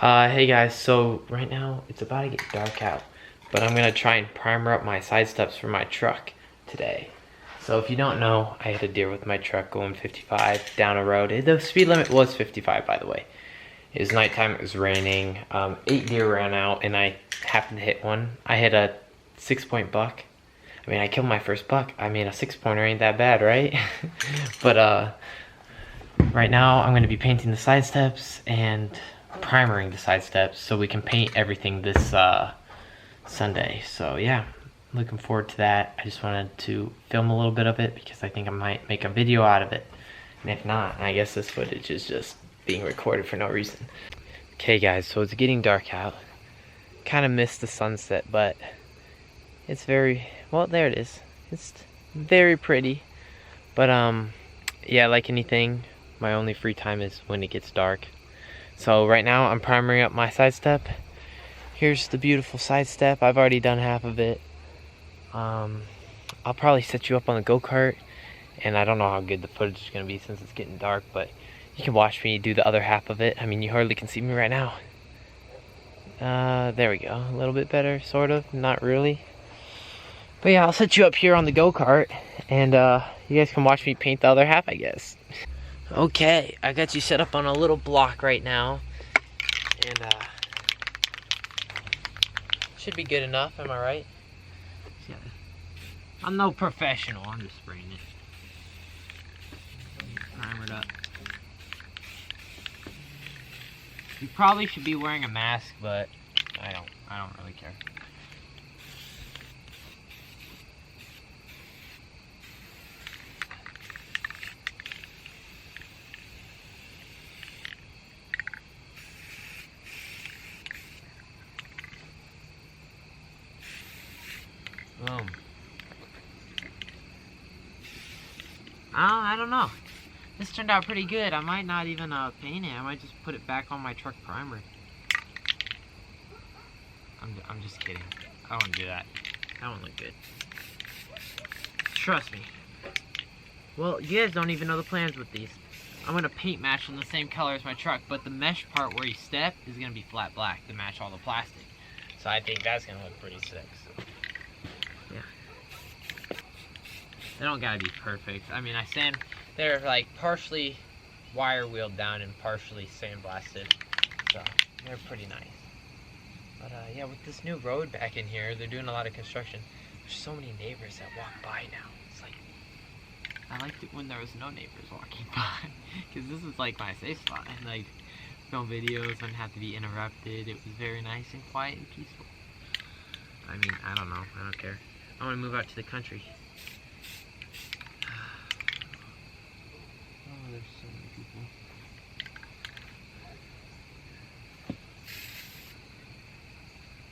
Hey guys, so right now it's about to get dark out, but I'm gonna try and primer up my side steps for my truck today. So if you don't know, I had a deer with my truck going 55 down a road. The speed limit was 55, by the way. It was nighttime, it was raining. 8 deer ran out and I happened to hit one. I hit a 6-point buck. I mean, I killed my first buck. I mean, a 6-pointer ain't that bad, right? But right now I'm gonna be painting the side steps and primering the side steps so we can paint everything this Sunday. So yeah, looking forward to that. I just wanted to film a little bit of it because I think I might make a video out of it, and if not, I guess this footage is just being recorded for no reason. Okay guys, so it's getting dark out. Kind of missed the sunset, but it's very, well, there it is. It's very pretty. But yeah, like anything, my only free time is when it gets dark. So right now I'm primering up my side step. Here's the beautiful side step. I've already done half of it. I'll probably set you up on the go-kart, and I don't know how good the footage is going to be since it's getting dark, but you can watch me do the other half of it. I mean, you hardly can see me right now. There we go. A little bit better, sort of. Not really. But yeah, I'll set you up here on the go-kart, and you guys can watch me paint the other half, I guess. Okay, I got you set up on a little block right now, and should be good enough, am I right? Yeah. I'm no professional, I'm just spraying it. Primer it up. You probably should be wearing a mask, but I don't really care. Boom. I don't know. This turned out pretty good. I might not even paint it. I might just put it back on my truck primer. I'm just kidding. I don't want to do that. That won't look good. Trust me. Well, you guys don't even know the plans with these. I'm going to paint match them the same color as my truck, but the mesh part where you step is going to be flat black to match all the plastic. So I think that's going to look pretty sick. So. Yeah. They don't gotta be perfect. I mean, they're like partially wire wheeled down and partially sandblasted. So they're pretty nice. But yeah, with this new road back in here, they're doing a lot of construction. There's so many neighbors that walk by now. It's like, I liked it when there was no neighbors walking by. Because this is like my safe spot. And like, film videos wouldn't have to be interrupted. It was very nice and quiet and peaceful. I mean, I don't know. I don't care. I want to move out to the country. Oh, there's so many people.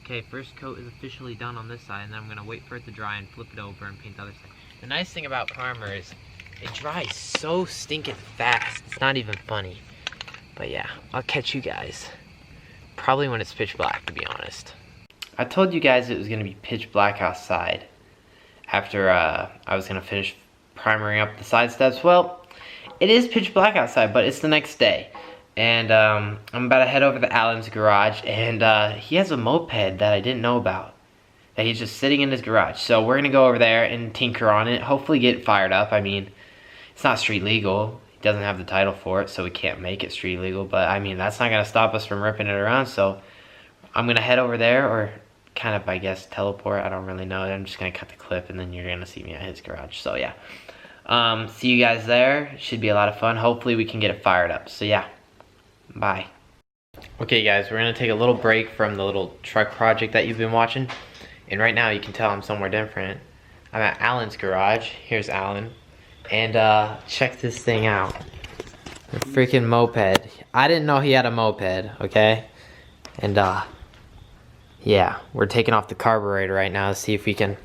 Okay, first coat is officially done on this side, and then I'm going to wait for it to dry and flip it over and paint the other side. The nice thing about primer is it dries so stinking fast. It's not even funny. But yeah, I'll catch you guys probably when it's pitch black, to be honest. I told you guys it was going to be pitch black outside after I was going to finish primering up the side steps. Well, it is pitch black outside, but it's the next day. And I'm about to head over to Alan's garage, and he has a moped that I didn't know about, that he's just sitting in his garage. So we're going to go over there and tinker on it, hopefully get it fired up. I mean, it's not street legal. He doesn't have the title for it, so we can't make it street legal. But I mean, that's not going to stop us from ripping it around. So I'm going to head over there, or kind of, I guess, teleport. I don't really know. I'm just going to cut the clip, and then you're going to see me at his garage. So yeah. See you guys there. Should be a lot of fun. Hopefully we can get it fired up. So yeah. Bye. Okay guys, we're going to take a little break from the little truck project that you've been watching. And right now you can tell I'm somewhere different. I'm at Alan's garage. Here's Alan. And check this thing out. A freaking moped. I didn't know he had a moped, okay? And yeah, we're taking off the carburetor right now to see if we can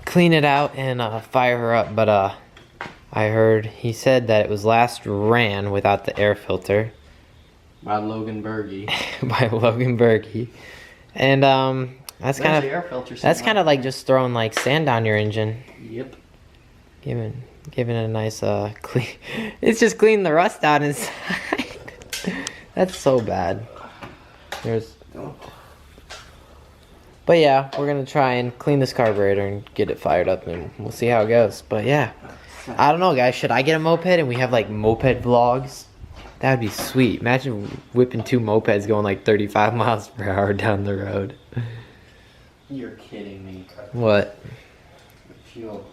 clean it out and fire her up. But I heard he said that it was last ran without the air filter. By Logan Berge. By Logan Berge. And that's kind of like just throwing like sand down your engine. Yep. Giving it a nice clean. It's just cleaning the rust out inside. That's so bad. There's. But yeah, we're gonna try and clean this carburetor and get it fired up, and we'll see how it goes. But yeah, I don't know, guys. Should I get a moped and we have like moped vlogs? That'd be sweet. Imagine whipping 2 mopeds going like 35 miles per hour down the road. You're kidding me. What? The fuel.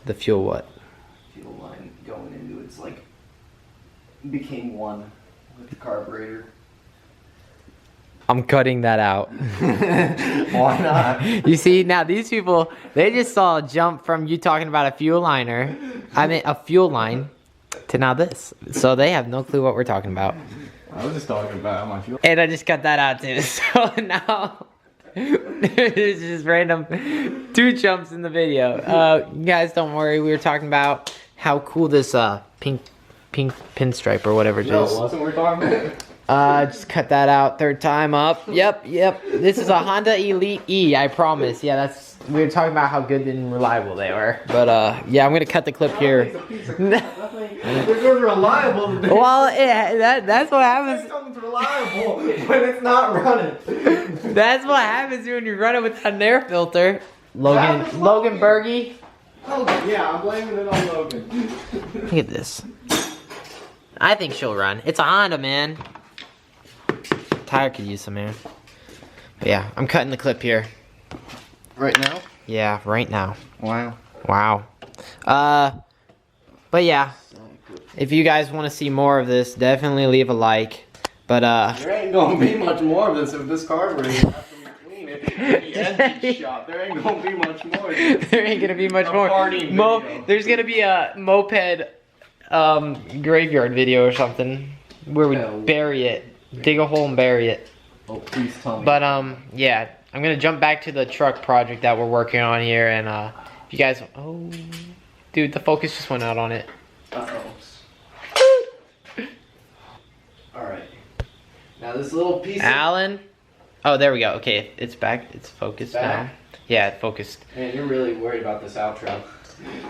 The fuel what? Fuel line going into it's like became one with the carburetor. I'm cutting that out. Why not? You see, now these people, they just saw a jump from you talking about a fuel liner, a fuel line, to now this. So they have no clue what we're talking about. I was just talking about my fuel. And I just cut that out too. So now, there's just random 2 jumps in the video. You guys don't worry, we were talking about how cool this pink pinstripe or whatever it is. No, it wasn't we were talking about. Just cut that out 3rd time up. Yep. This is a Honda Elite E, I promise. Yeah, we were talking about how good and reliable they were. But yeah, I'm gonna cut the clip here. They're good reliable. Well, yeah, that's what happens. Something's reliable when it's not running. That's what happens when you run it without an air filter. Logan Berge. Oh yeah, I'm blaming it on Logan. Look at this. I think she'll run. It's a Honda, man. Tire could use some air. But yeah, I'm cutting the clip here. Right now? Yeah, right now. Wow. But yeah, if you guys want to see more of this, definitely leave a like. But there ain't gonna be much more of this if this carburetor after we clean it. The engine shop. There ain't gonna be much more. There ain't gonna be much more. There's gonna be a moped graveyard video or something where we bury it, dig a hole and bury it. Oh, please tell me. But yeah, I'm gonna jump back to the truck project that we're working on here, and if you guys, oh, dude, the focus just went out on it. All right. Now this little piece. Alan. Oh, there we go. Okay, it's back. It's focused now. Yeah, it focused. Man, you're really worried about this outro.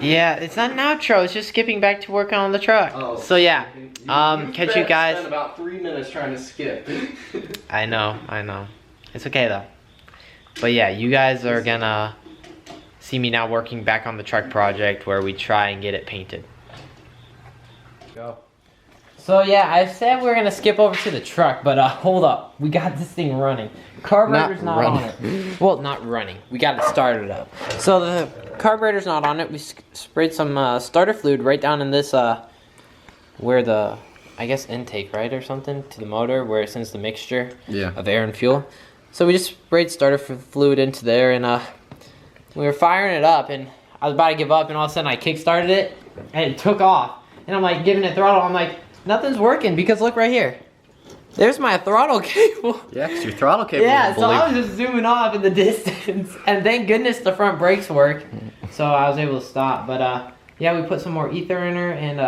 Yeah, it's not an outro. It's just skipping back to working on the truck. Oh. So yeah, catch you guys. Spent about 3 minutes trying to skip. I know. It's okay though. But yeah, you guys are gonna see me now working back on the truck project where we try and get it painted. Go. So yeah, I said we are gonna skip over to the truck, but hold up, we got this thing running. Carburetor's not on it. Well, not running. We got it started up. So the carburetor's not on it. We sprayed some starter fluid right down in this where the, I guess, intake, right, or something, to the motor where it sends the mixture of air and fuel. So we just sprayed starter fluid into there, and we were firing it up, and I was about to give up, and all of a sudden I kick-started it, and it took off. And I'm like giving it throttle. I'm like, nothing's working because look right here. There's my throttle cable. Yeah, because your throttle cable. Yeah, so I was just zooming off in the distance, and thank goodness the front brakes work, so I was able to stop. But yeah, we put some more ether in her, and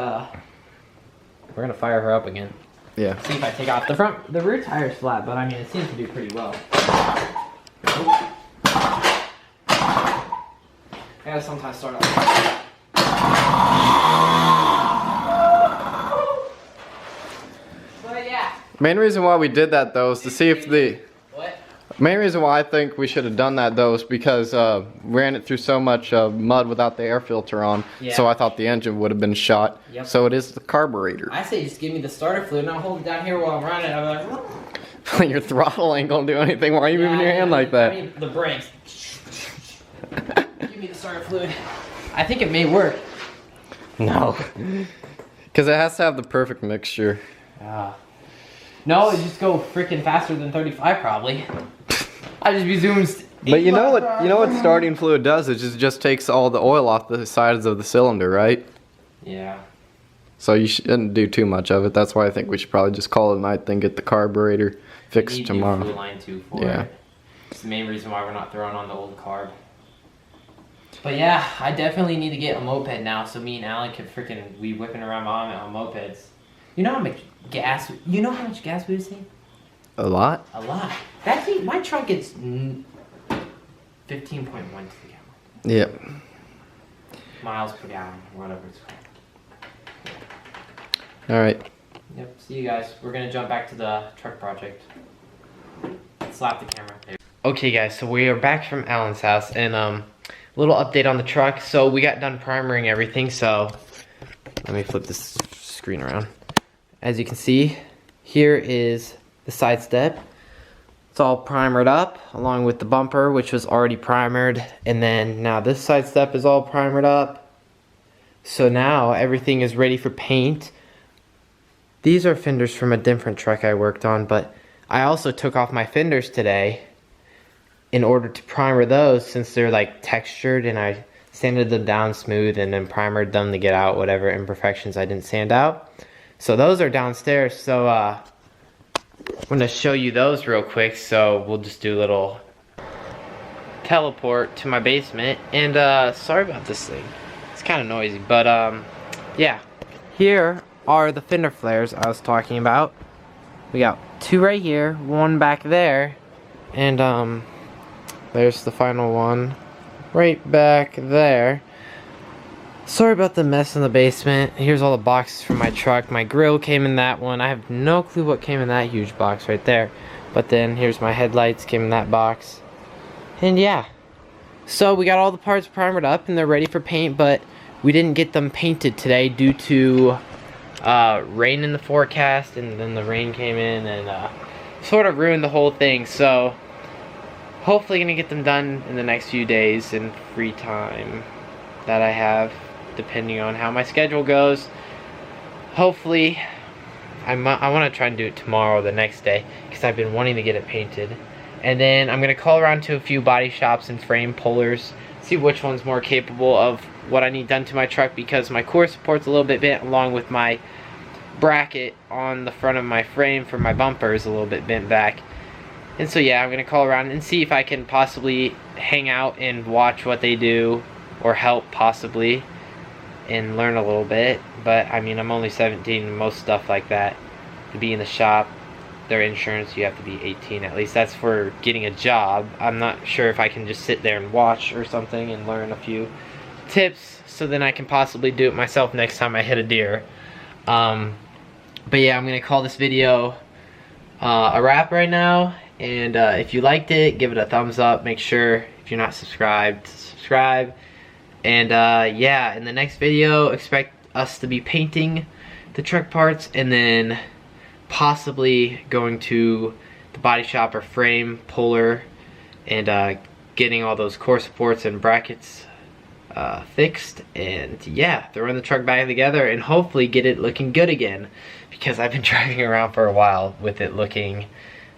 we're gonna fire her up again. Yeah. See if I take off the rear tire's flat, but I mean it seems to do pretty well. I gotta sometimes start off. Main reason why we did that though is to see if the main reason why I think we should have done that though is because we ran it through so much mud without the air filter on. Yeah. So I thought the engine would have been shot. Yep. So it is the carburetor. I say just give me the starter fluid and I'll hold it down here while I'm running. I'm like, Your throttle ain't gonna do anything. Why are you moving your hand like that? I mean, the brakes. Give me the starter fluid. I think it may work. No. Because it has to have the perfect mixture. No, it just go freaking faster than 35 probably. I just be zooming. But you know what starting fluid does? It just takes all the oil off the sides of the cylinder, right? Yeah. So you shouldn't do too much of it. That's why I think we should probably just call it a night, then get the carburetor fixed tomorrow. Fuel line too for it. It's the main reason why we're not throwing on the old carb. But yeah, I definitely need to get a moped now, so me and Alan can freaking be whipping around on mopeds. You know how much gas? You know how much gas we would save? A lot? A lot. That thing, my truck gets 15.1 to the gallon. Yep. Miles per gallon, whatever it's called. All right. Yep, see you guys. We're gonna jump back to the truck project. Slap the camera. There. Okay guys, so we are back from Alan's house, and little update on the truck. So we got done primering everything, so let me flip this screen around. As you can see, here is the side step. It's all primered up, along with the bumper, which was already primered, and then now this side step is all primered up. So now everything is ready for paint. These are fenders from a different truck I worked on, but I also took off my fenders today in order to primer those, since they're like textured, and I sanded them down smooth and then primered them to get out whatever imperfections I didn't sand out. So those are downstairs, so I'm gonna show you those real quick. So we'll just do a little teleport to my basement, and sorry about this thing, it's kind of noisy, but yeah, here are the fender flares I was talking about. We got two right here, one back there, and there's the final one right back there. Sorry about the mess in the basement. Here's all the boxes from my truck. My grill came in that one. I have no clue what came in that huge box right there. But then here's my headlights, came in that box. And yeah. So we got all the parts primered up and they're ready for paint, but we didn't get them painted today due to rain in the forecast, and then the rain came in and sort of ruined the whole thing. So hopefully gonna get them done in the next few days in free time that I have, depending on how my schedule goes. Hopefully, I want to try and do it tomorrow or the next day, because I've been wanting to get it painted. And then I'm gonna call around to a few body shops and frame pullers, see which one's more capable of what I need done to my truck, because my core support's a little bit bent, along with my bracket on the front of my frame for my bumper is a little bit bent back. And so yeah, I'm going to call around and see if I can possibly hang out and watch what they do, or help possibly, and learn a little bit. But I mean, I'm only 17, and most stuff like that, to be in the shop, their insurance, you have to be 18 at least. That's for getting a job. I'm not sure if I can just sit there and watch or something and learn a few tips, so then I can possibly do it myself next time I hit a deer. But yeah, I'm going to call this video a wrap right now. And if you liked it, give it a thumbs up. Make sure, if you're not subscribed, to subscribe. And yeah, in the next video, expect us to be painting the truck parts, and then possibly going to the body shop or frame puller and getting all those core supports and brackets fixed. And yeah, throwing the truck back together and hopefully get it looking good again, because I've been driving around for a while with it looking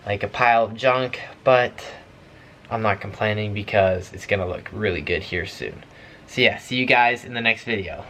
like a pile of junk, but I'm not complaining because it's gonna look really good here soon. So yeah, see you guys in the next video.